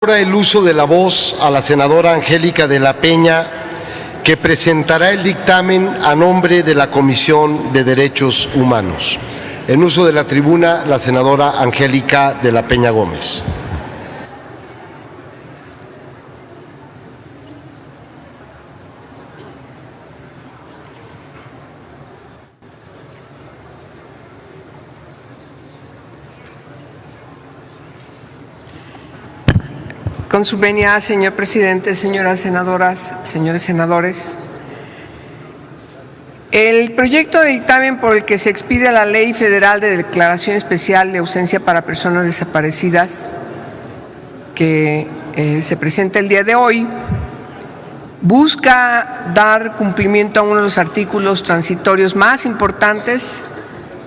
Ahora el uso de la voz a la senadora Angélica de la Peña, que presentará el dictamen a nombre de la Comisión de Derechos Humanos. En uso de la tribuna, la senadora Angélica de la Peña Gómez. Con su venia, señor presidente, señoras senadoras, señores senadores, el proyecto de dictamen por el que se expide la Ley Federal de Declaración Especial de Ausencia para Personas Desaparecidas, que se presenta el día de hoy, busca dar cumplimiento a uno de los artículos transitorios más importantes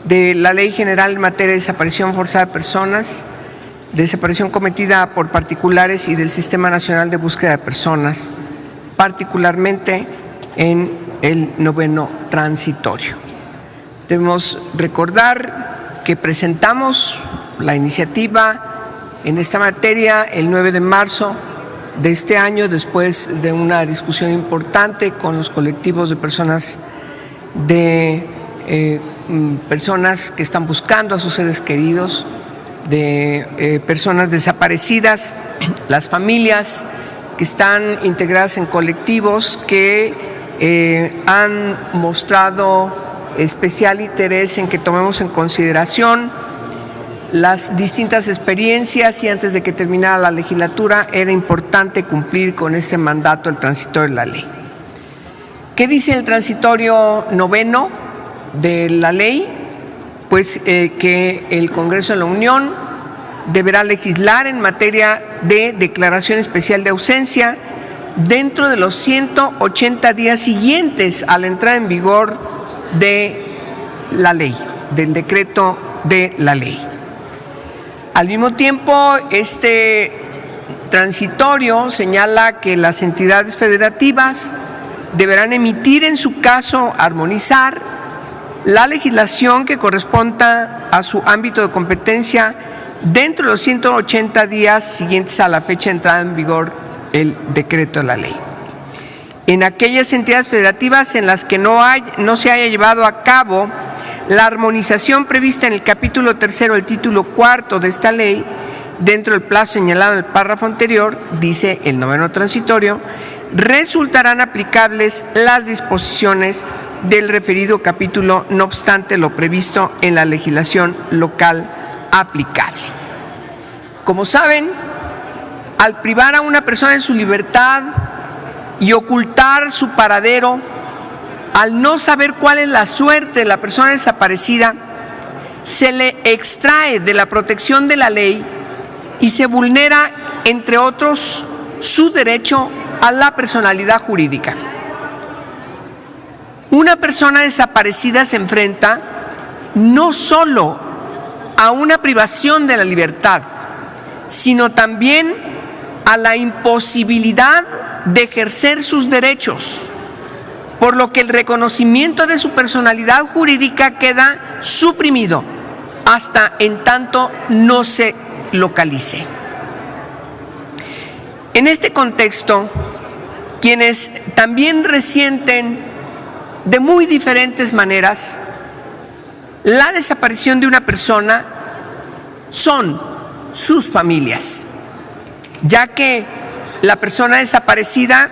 de la Ley General en materia de desaparición forzada de personas, desaparición cometida por particulares y del Sistema Nacional de Búsqueda de Personas, particularmente en el 9º transitorio. Debemos recordar que presentamos la iniciativa en esta materia el 9 de marzo de este año, después de una discusión importante con los colectivos de personas que están buscando a sus seres queridos, de personas desaparecidas, las familias que están integradas en colectivos que han mostrado especial interés en que tomemos en consideración las distintas experiencias, y antes de que terminara la legislatura era importante cumplir con este mandato del transitorio de la ley. ¿Qué dice el transitorio 9º de la ley? Pues que el Congreso de la Unión deberá legislar en materia de declaración especial de ausencia dentro de los 180 días siguientes a la entrada en vigor de la ley, del decreto de la ley. Al mismo tiempo, este transitorio señala que las entidades federativas deberán emitir, en su caso, armonizar la legislación que corresponda a su ámbito de competencia dentro de los 180 días siguientes a la fecha de entrada en vigor el decreto de la ley. En aquellas entidades federativas en las que no se haya llevado a cabo la armonización prevista en el capítulo 3º del título 4º de esta ley, dentro del plazo señalado en el párrafo anterior, dice el 9º transitorio, resultarán aplicables las disposiciones del referido capítulo, no obstante lo previsto en la legislación local aplicable. Como saben, al privar a una persona de su libertad y ocultar su paradero, al no saber cuál es la suerte de la persona desaparecida, se le extrae de la protección de la ley y se vulnera, entre otros, su derecho a la personalidad jurídica. Una persona desaparecida se enfrenta no solo a una privación de la libertad, sino también a la imposibilidad de ejercer sus derechos, por lo que el reconocimiento de su personalidad jurídica queda suprimido hasta en tanto no se localice. En este contexto, quienes también resienten de muy diferentes maneras la desaparición de una persona son sus familias, ya que la persona desaparecida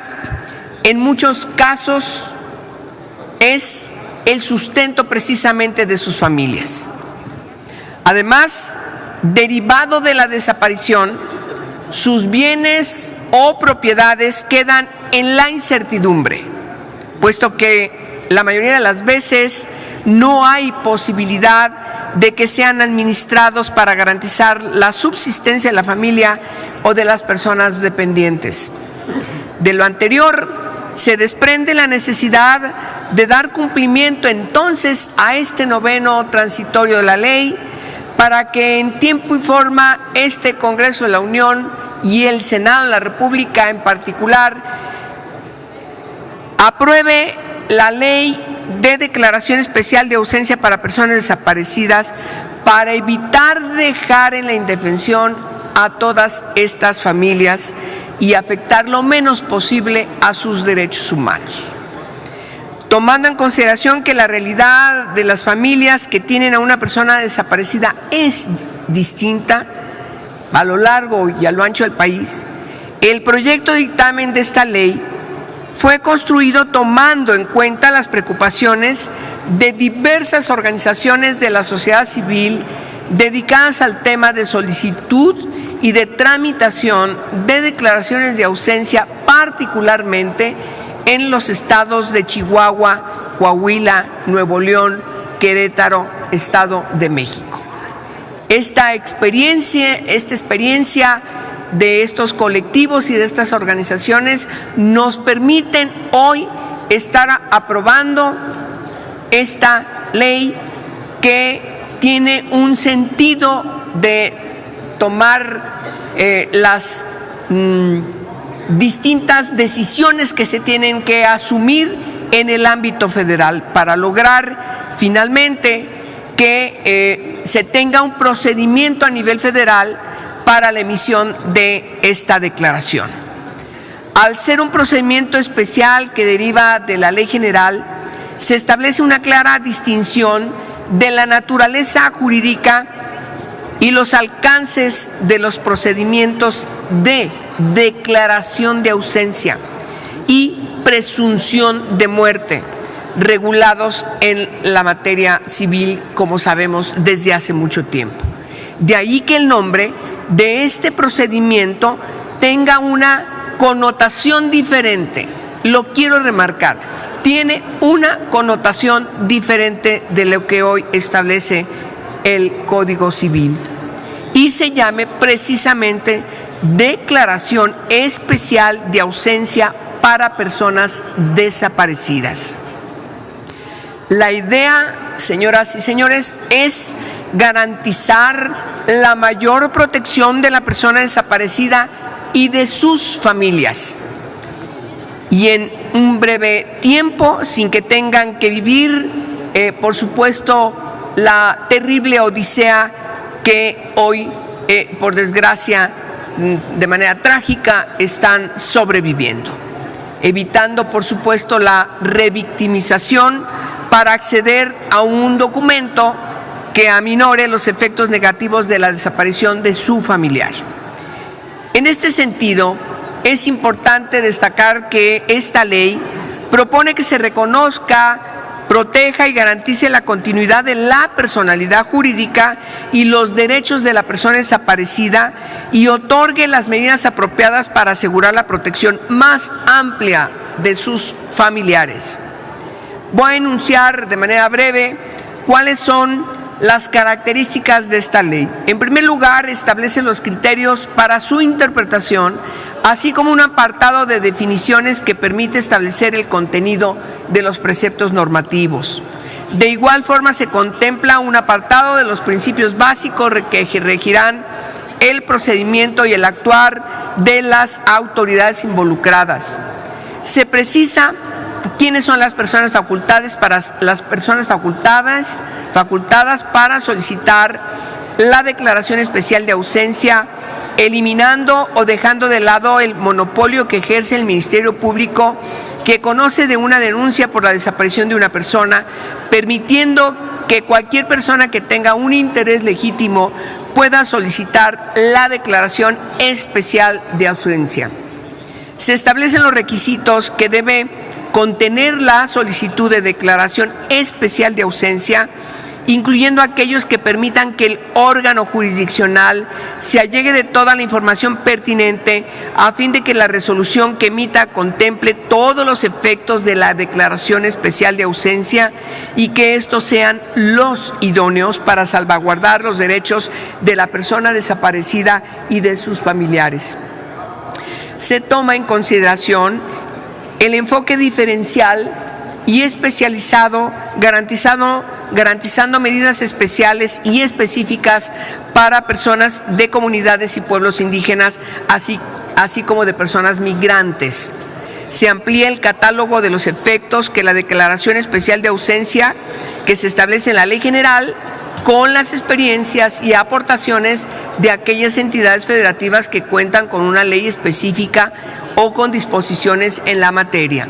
en muchos casos es el sustento precisamente de sus familias. Además, derivado de la desaparición, sus bienes o propiedades quedan en la incertidumbre, puesto que la mayoría de las veces no hay posibilidad de que sean administrados para garantizar la subsistencia de la familia o de las personas dependientes. De lo anterior, se desprende la necesidad de dar cumplimiento entonces a este 9º transitorio de la ley, para que en tiempo y forma este Congreso de la Unión y el Senado de la República en particular apruebe la Ley de Declaración Especial de Ausencia para Personas Desaparecidas, para evitar dejar en la indefensión a todas estas familias y afectar lo menos posible a sus derechos humanos. Tomando en consideración que la realidad de las familias que tienen a una persona desaparecida es distinta a lo largo y a lo ancho del país, el proyecto de dictamen de esta ley fue construido tomando en cuenta las preocupaciones de diversas organizaciones de la sociedad civil dedicadas al tema de solicitud y de tramitación de declaraciones de ausencia, particularmente en los estados de Chihuahua, Coahuila, Nuevo León, Querétaro, Estado de México. Esta experiencia de estos colectivos y de estas organizaciones nos permiten hoy estar aprobando esta ley que tiene un sentido de tomar las distintas decisiones que se tienen que asumir en el ámbito federal para lograr finalmente que se tenga un procedimiento a nivel federal para la emisión de esta declaración. Al ser un procedimiento especial que deriva de la ley general, se establece una clara distinción de la naturaleza jurídica y los alcances de los procedimientos de declaración de ausencia y presunción de muerte, regulados en la materia civil, como sabemos, desde hace mucho tiempo. De ahí que el nombre de este procedimiento tenga una connotación diferente. Lo quiero remarcar, tiene una connotación diferente de lo que hoy establece el Código Civil y se llame precisamente Declaración Especial de Ausencia para Personas Desaparecidas. La idea, señoras y señores, es garantizar la mayor protección de la persona desaparecida y de sus familias, y en un breve tiempo, sin que tengan que vivir, por supuesto, la terrible odisea que hoy, por desgracia, de manera trágica, están sobreviviendo, evitando, por supuesto, la revictimización para acceder a un documento que aminore los efectos negativos de la desaparición de su familiar. En este sentido, es importante destacar que esta ley propone que se reconozca, proteja y garantice la continuidad de la personalidad jurídica y los derechos de la persona desaparecida y otorgue las medidas apropiadas para asegurar la protección más amplia de sus familiares. Voy a enunciar de manera breve cuáles son las características de esta ley. En primer lugar, establece los criterios para su interpretación, así como un apartado de definiciones que permite establecer el contenido de los preceptos normativos. De igual forma, se contempla un apartado de los principios básicos que regirán el procedimiento y el actuar de las autoridades involucradas. Se precisa quiénes son las personas facultadas para solicitar la declaración especial de ausencia, eliminando o dejando de lado el monopolio que ejerce el Ministerio Público, que conoce de una denuncia por la desaparición de una persona, permitiendo que cualquier persona que tenga un interés legítimo pueda solicitar la declaración especial de ausencia. Se establecen los requisitos que debe contener la solicitud de declaración especial de ausencia, incluyendo aquellos que permitan que el órgano jurisdiccional se allegue de toda la información pertinente a fin de que la resolución que emita contemple todos los efectos de la declaración especial de ausencia y que estos sean los idóneos para salvaguardar los derechos de la persona desaparecida y de sus familiares. Se toma en consideración el enfoque diferencial y especializado, garantizando medidas especiales y específicas para personas de comunidades y pueblos indígenas, así como de personas migrantes. Se amplía el catálogo de los efectos que la declaración especial de ausencia que se establece en la Ley General con las experiencias y aportaciones de aquellas entidades federativas que cuentan con una ley específica o con disposiciones en la materia.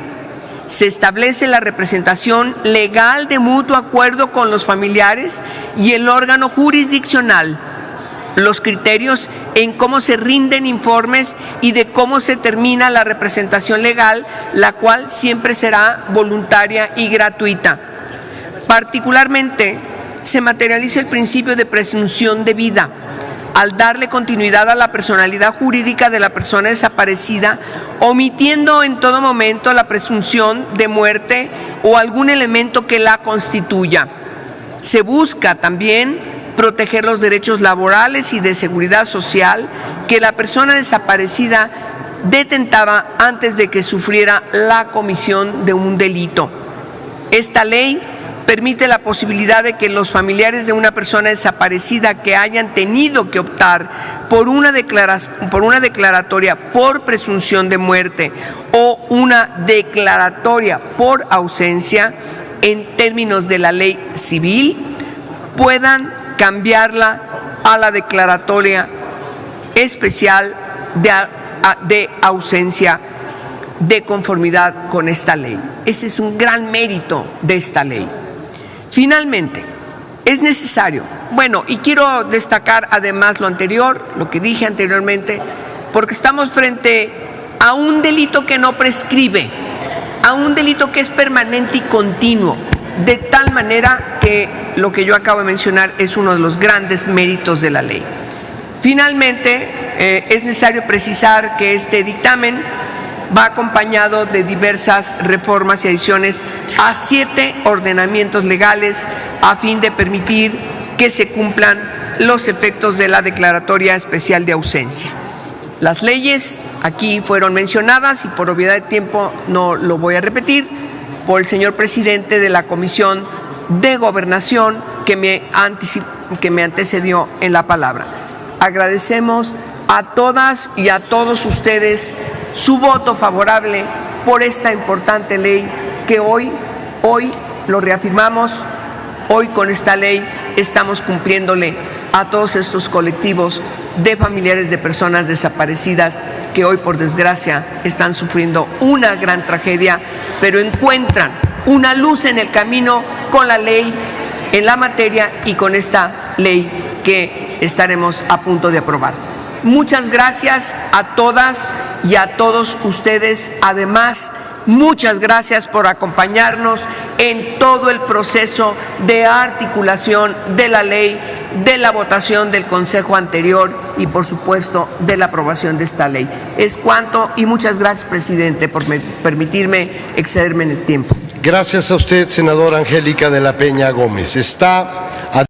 Se establece la representación legal de mutuo acuerdo con los familiares y el órgano jurisdiccional, los criterios en cómo se rinden informes y de cómo se termina la representación legal, la cual siempre será voluntaria y gratuita. Particularmente, se materializa el principio de presunción de vida, al darle continuidad a la personalidad jurídica de la persona desaparecida, omitiendo en todo momento la presunción de muerte o algún elemento que la constituya. Se busca también proteger los derechos laborales y de seguridad social que la persona desaparecida detentaba antes de que sufriera la comisión de un delito. Esta ley permite la posibilidad de que los familiares de una persona desaparecida que hayan tenido que optar por una declaratoria por presunción de muerte o una declaratoria por ausencia en términos de la ley civil puedan cambiarla a la declaratoria especial de ausencia de conformidad con esta ley. Ese es un gran mérito de esta ley. Finalmente, es necesario, y quiero destacar además lo anterior, lo que dije anteriormente, porque estamos frente a un delito que no prescribe, a un delito que es permanente y continuo, de tal manera que lo que yo acabo de mencionar es uno de los grandes méritos de la ley. Finalmente, es necesario precisar que este dictamen va acompañado de diversas reformas y adiciones a 7 ordenamientos legales a fin de permitir que se cumplan los efectos de la declaratoria especial de ausencia. Las leyes aquí fueron mencionadas y por obviedad de tiempo no lo voy a repetir por el señor presidente de la Comisión de Gobernación que me antecedió en la palabra. Agradecemos a todas y a todos ustedes su voto favorable por esta importante ley que hoy lo reafirmamos, hoy con esta ley estamos cumpliéndole a todos estos colectivos de familiares de personas desaparecidas que hoy por desgracia están sufriendo una gran tragedia, pero encuentran una luz en el camino con la ley en la materia y con esta ley que estaremos a punto de aprobar. Muchas gracias a todas y a todos ustedes. Además, muchas gracias por acompañarnos en todo el proceso de articulación de la ley, de la votación del Consejo anterior y, por supuesto, de la aprobación de esta ley. Es cuanto y muchas gracias, presidente, por permitirme excederme en el tiempo. Gracias a usted, senadora Angélica de la Peña Gómez. Está